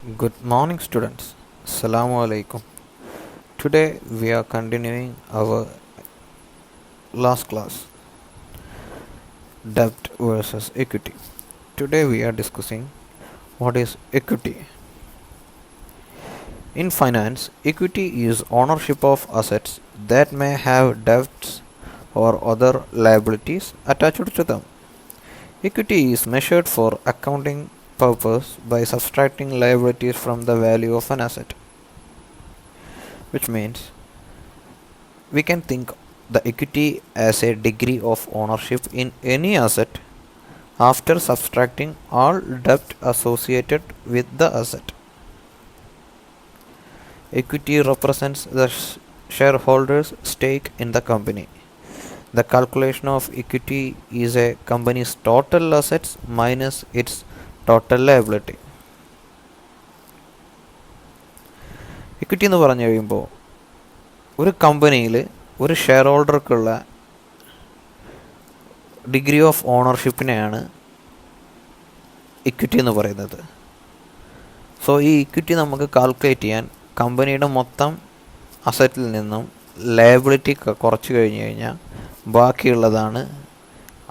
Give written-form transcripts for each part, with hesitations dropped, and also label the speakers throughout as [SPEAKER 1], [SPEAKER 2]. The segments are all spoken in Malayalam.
[SPEAKER 1] Good morning, students. Assalamu alaikum. Today we are continuing our last class, debt versus equity. Today we are discussing what is equity. In finance, equity is ownership of assets that may have debts or other liabilities attached to them. Equity is measured for accounting purpose by subtracting liabilities from the value of an asset, which means we can think the equity as a degree of ownership in any asset after subtracting all debt associated with the asset. Equity represents the shareholders' stake in the company. The calculation of equity is a company's total assets minus its total liability. Equity എന്ന് പറഞ്ഞു കഴിയുമ്പോൾ ഒരു കമ്പനിയിൽ ഒരു ഷെയർ ഹോൾഡർക്കുള്ള ഡിഗ്രി ഓഫ് ഓണർഷിപ്പിനെയാണ് ഇക്വിറ്റി എന്ന് പറയുന്നത്. സോ ഈ ഇക്വിറ്റി നമുക്ക് കാൽക്കുലേറ്റ് ചെയ്യാൻ കമ്പനിയുടെ മൊത്തം അസറ്റിൽ നിന്നും ലയബിലിറ്റി കുറച്ച് കഴിഞ്ഞ് കഴിഞ്ഞാൽ ബാക്കിയുള്ളതാണ്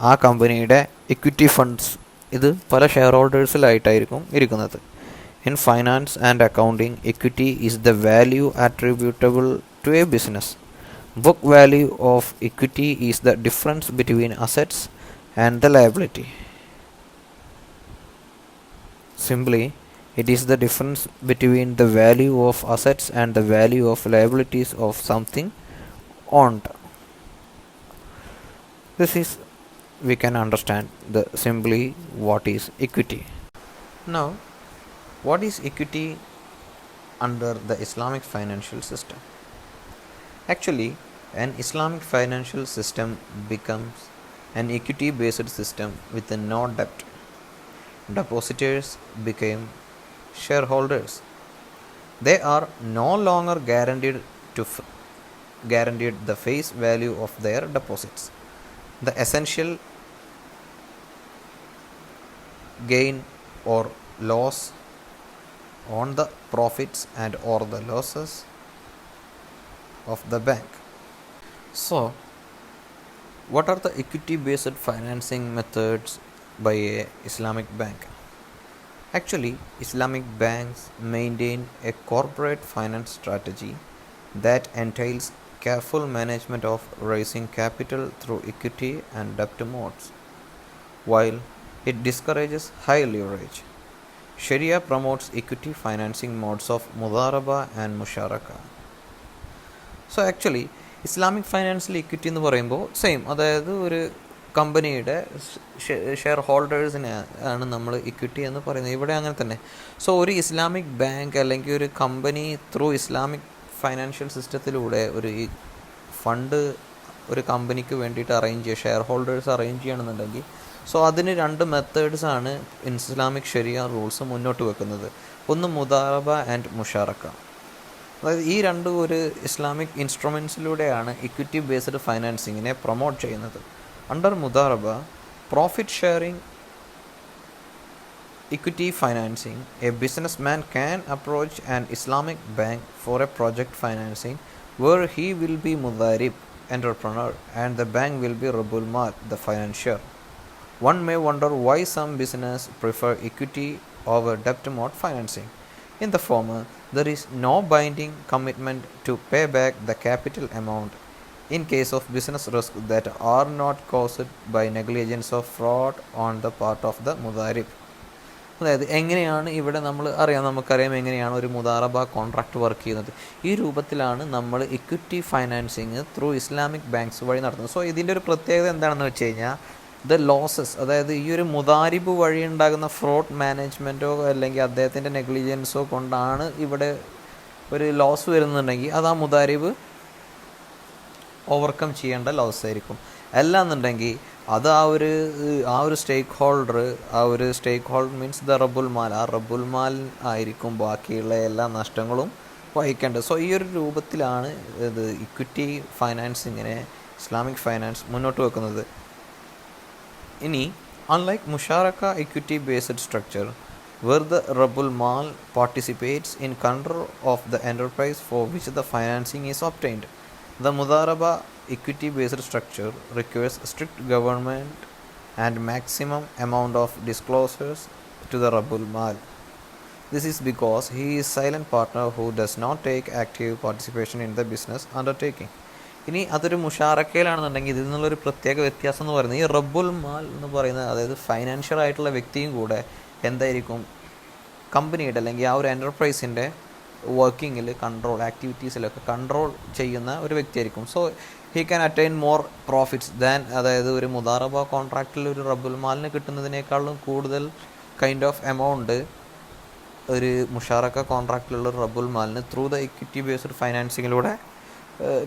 [SPEAKER 1] ആ കമ്പനിയുടെ ഇക്വിറ്റി ഫണ്ട്സ്. ഇത് പല ഷെയർ ഹോൾഡേഴ്സിലായിട്ടായിരിക്കും ഇരിക്കുന്നത്. In finance and accounting, equity is the value attributable to a business. Book value of equity is the difference between assets and the liability. Simply, it is the difference between the value of assets and the value of liabilities of something owned. This is we can understand the simply what is equity. Now, what is equity under the Islamic financial system? Actually, an Islamic financial system becomes an equity based system with no debt. Depositors became shareholders. They are no longer guaranteed the face value of their deposits. The essential gain or loss on the profits and or the losses of the bank. So, what are the equity based financing methods by a Islamic bank? Actually, Islamic banks maintain a corporate finance strategy that entails careful management of raising capital through equity and debt modes, while it discourages high leverage. Sharia promotes equity financing modes of Mudaraba and Musharaka. So actually Islamic ഫൈനാൻസിൽ ഇക്വിറ്റി എന്ന് പറയുമ്പോൾ സെയിം, അതായത് ഒരു കമ്പനിയുടെ ഷെയർ ഹോൾഡേഴ്സിനെ ആണ് നമ്മൾ ഇക്വിറ്റി എന്ന് പറയുന്നത്. ഇവിടെ അങ്ങനെ തന്നെ. സോ ഒരു ഇസ്ലാമിക് ബാങ്ക് അല്ലെങ്കിൽ ഒരു കമ്പനി ത്രൂ ഇസ്ലാമിക് ഫൈനാൻഷ്യൽ സിസ്റ്റത്തിലൂടെ ഒരു ഈ ഫണ്ട് ഒരു കമ്പനിക്ക് വേണ്ടിയിട്ട് അറേഞ്ച് ചെയ്യുക, ഷെയർ ഹോൾഡേഴ്സ് അറേഞ്ച് ചെയ്യണമെന്നുണ്ടെങ്കിൽ സോ അതിന് രണ്ട് മെത്തേഡ്സാണ് ഇസ്ലാമിക് ഷെരിയ റൂൾസ് മുന്നോട്ട് വെക്കുന്നത്. ഒന്ന് മുദാറബ ആൻഡ് മുഷാറക്ക. അതായത് ഈ രണ്ട് ഒരു ഇസ്ലാമിക് ഇൻസ്ട്രുമെൻറ്റ്സിലൂടെയാണ് ഇക്വിറ്റി ബേസ്ഡ് ഫൈനാൻസിങ്ങിനെ പ്രൊമോട്ട് ചെയ്യുന്നത്. അണ്ടർ മുദാറബ, profit sharing equity financing, a businessman can approach an Islamic bank for a project financing where he will be mudarib, entrepreneur, and the bank will be Rabbul Mal, the financier. One may wonder why some business prefer equity over debt mode financing. In the former, there is no binding commitment to pay back the capital amount in case of business risks that are not caused by negligence or fraud on the part of the mudarib. അതായത് എങ്ങനെയാണ് ഇവിടെ നമുക്കറിയാം എങ്ങനെയാണ് ഒരു മുദാറബ കോൺട്രാക്റ്റ് വർക്ക് ചെയ്യുന്നത്. ഈ രൂപത്തിലാണ് നമ്മൾ equity financing through Islamic banks വഴി നടത്തുന്നത്. സോ ഇതിൻ്റെ ഒരു പ്രത്യേകത എന്താണെന്ന് വെച്ച് കഴിഞ്ഞാൽ ദ ലോസസ്, അതായത് ഈ ഒരു മുദാരിബ് വഴി ഉണ്ടാകുന്ന ഫ്രോഡ് മാനേജ്മെൻറ്റോ അല്ലെങ്കിൽ അദ്ദേഹത്തിൻ്റെ നെഗ്ലിജൻസോ കൊണ്ടാണ് ഇവിടെ ഒരു ലോസ് വരുന്നുണ്ടെങ്കിൽ അത് ആ മുദാരിബ് ഓവർകം ചെയ്യേണ്ട ലോസ് ആയിരിക്കും. അല്ലാന്നുണ്ടെങ്കിൽ അത് ആ ഒരു സ്റ്റേക്ക് ഹോൾഡർ മീൻസ് ദ റബ്ബുൽ മാൽ, ആ റബ്ബുൽ മാൽ ആയിരിക്കും ബാക്കിയുള്ള എല്ലാ നഷ്ടങ്ങളും വഹിക്കേണ്ടത്. സോ ഈ ഒരു രൂപത്തിലാണ് ഇത് ഇക്വിറ്റി ഫൈനാൻസിങ്ങിനെ ഇസ്ലാമിക് ഫൈനാൻസ് മുന്നോട്ട് വെക്കുന്നത്. ഇനി unlike Musharaka equity based structure, where the Rabbul Mal participates in control of the enterprise for which the financing is obtained. The Mudaraba equity-based structure requires strict government and maximum amount of disclosures to the Rabbul Mal. This is because he is silent partner who does not take active participation in the business undertaking. ഇനി അതൊരു മുഷാറക്കയിലാണെന്നുണ്ടെങ്കിൽ ഇതിൽ നിന്നുള്ളൊരു പ്രത്യേക വ്യത്യാസം എന്ന് പറയുന്നത് ഈ റബ്ബുൽ മാൽ എന്ന് പറയുന്നത് അതായത് ഫൈനാൻഷ്യൽ ആയിട്ടുള്ള വ്യക്തിയും കൂടെ എന്തായിരിക്കും കമ്പനിയുടെ അല്ലെങ്കിൽ ആ ഒരു എൻ്റർപ്രൈസിൻ്റെ വർക്കിങ്ങിൽ കൺട്രോൾ ആക്ടിവിറ്റീസിലൊക്കെ കൺട്രോൾ ചെയ്യുന്ന ഒരു വ്യക്തിയായിരിക്കും. So he can attain more profits than അതായത് ഒരു മുദാറബ കോൺട്രാക്റ്റിൽ ഒരു റബ്ബുൽ മാലിന് കിട്ടുന്നതിനേക്കാളും കൂടുതൽ കൈൻഡ് ഓഫ് എമൗണ്ട് ഒരു മുഷാറക്ക കോൺട്രാക്റ്റിലുള്ള ഒരു റബ്ബുൽ മാലിന് ത്രൂ ദ ഇക്വിറ്റി ബേസ്ഡ് ഫൈനാൻസിങ്ങിലൂടെ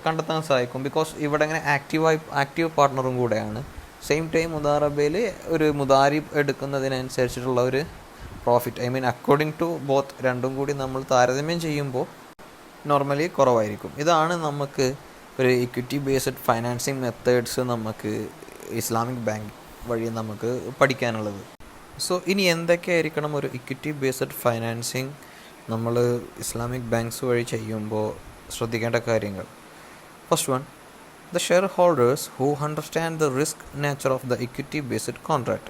[SPEAKER 1] കണ്ടെത്താൻ സാധിക്കും. ബിക്കോസ് ഇവിടെ ഇങ്ങനെ ആക്റ്റീവ് പാർട്ട്ണറും കൂടെയാണ്. സെയിം ടൈം മുദാറബയിൽ ഒരു മുദാരിബ് എടുക്കുന്നതിനനുസരിച്ചിട്ടുള്ള ഒരു പ്രോഫിറ്റ് അക്കോർഡിംഗ് ടു ബോത്ത് രണ്ടും കൂടി നമ്മൾ താരതമ്യം ചെയ്യുമ്പോൾ നോർമലി കുറവായിരിക്കും. ഇതാണ് നമുക്ക് ഒരു ഇക്വിറ്റി ബേസ്ഡ് ഫൈനാൻസിങ് മെത്തേഡ്സ് നമുക്ക് ഇസ്ലാമിക് ബാങ്ക് വഴി നമുക്ക് പഠിക്കാനുള്ളത്. സോ ഇനി എന്തൊക്കെയായിരിക്കണം ഒരു ഇക്വിറ്റി ബേസ്ഡ് ഫൈനാൻസിങ് നമ്മൾ ഇസ്ലാമിക് ബാങ്ക്സ് വഴി ചെയ്യുമ്പോൾ ശ്രദ്ധിക്കേണ്ട കാര്യങ്ങൾ. First one, the shareholders who understand the risk nature of the equity based contract.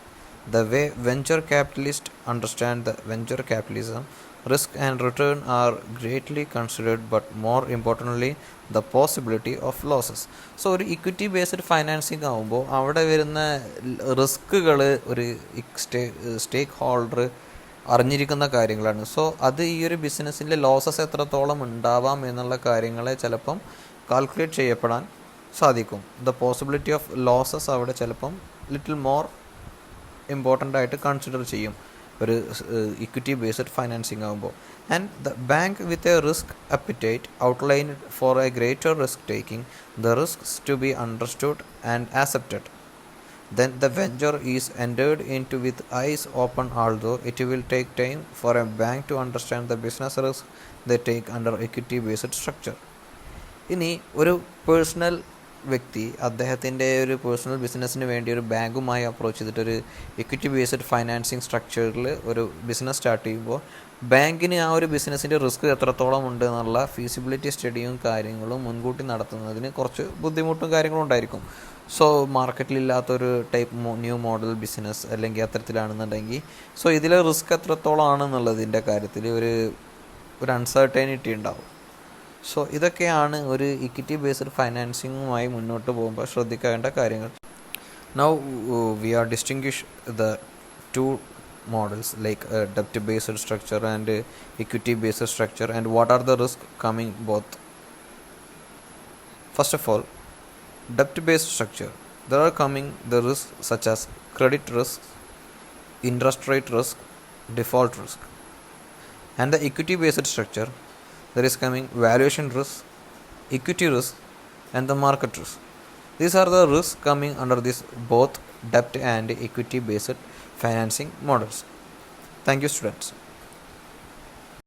[SPEAKER 1] The way venture capitalists understand the venture capitalism, risk and return are greatly considered, but more importantly, the possibility of losses. So ഒരു ഇക്വിറ്റി ബേസ്ഡ് ഫൈനാൻസിങ് ആകുമ്പോൾ അവിടെ വരുന്ന റിസ്ക്കുകൾ ഒരു സ്റ്റേക്ക് ഹോൾഡർ അറിഞ്ഞിരിക്കുന്ന കാര്യങ്ങളാണ്. സോ അത് ഈ ഒരു ബിസിനസ്സിൻ്റെ ലോസസ് എത്രത്തോളം ഉണ്ടാവാം എന്നുള്ള കാര്യങ്ങളെ ചിലപ്പം കാൽക്കുലേറ്റ് ചെയ്യപ്പെടാൻ സാധിക്കും. ദ പോസിബിലിറ്റി ഓഫ് ലോസസ് അവിടെ ചിലപ്പം ലിറ്റിൽ മോർ ഇമ്പോർട്ടൻ്റ് ആയിട്ട് കൺസിഡർ ചെയ്യും ഒരു ഇക്വിറ്റി ബേസ്ഡ് ഫൈനാൻസിങ് ആകുമ്പോൾ. And the bank with a risk appetite outline for a greater risk taking the risks to be understood and accepted. Then the venture is entered into with eyes open, although it will take time for a bank to understand the business risk they take under equity based structure. ഇനി ഒരു പേഴ്സണൽ വ്യക്തി അദ്ദേഹത്തിൻ്റെ ഒരു പേഴ്സണൽ ബിസിനസ്സിന് വേണ്ടി ഒരു ബാങ്കുമായി അപ്രോച്ച് ചെയ്തിട്ടൊരു ഇക്വിറ്റി ബേസ്ഡ് ഫൈനാൻസിങ് സ്ട്രക്ചറിൽ ഒരു ബിസിനസ് സ്റ്റാർട്ട് ചെയ്യുമ്പോൾ ബാങ്കിന് ആ ഒരു ബിസിനസ്സിൻ്റെ റിസ്ക് എത്രത്തോളം ഉണ്ട് എന്നുള്ള ഫീസിബിലിറ്റി സ്റ്റഡിയും കാര്യങ്ങളും മുൻകൂട്ടി നടത്തുന്നതിന് കുറച്ച് ബുദ്ധിമുട്ടും കാര്യങ്ങളും ഉണ്ടായിരിക്കും. സോ മാർക്കറ്റിലില്ലാത്തൊരു ടൈപ്പ് ന്യൂ മോഡൽ ബിസിനസ് അല്ലെങ്കിൽ അത്തരത്തിലാണെന്നുണ്ടെങ്കിൽ സോ ഇതിലെ റിസ്ക് എത്രത്തോളം ആണെന്നുള്ളതിൻ്റെ കാര്യത്തിൽ ഒരു അൺസർട്ടനിറ്റി ഉണ്ടാവും. സോ ഇതൊക്കെയാണ് ഒരു ഇക്വിറ്റി ബേസ്ഡ് ഫൈനാൻസിങ്ങുമായി മുന്നോട്ട് പോകുമ്പോൾ ശ്രദ്ധിക്കേണ്ട കാര്യങ്ങൾ. Now we are distinguish the two models like debt based structure and equity based structure, and what are the risks coming both. First of all, debt based structure, there are coming the risks such as credit risk, interest rate risk, default risk. And the equity based structure, there is coming valuation risk, equity risk, and the market risk. These are the risks coming under this both debt and equity based financing models. Thank you, students.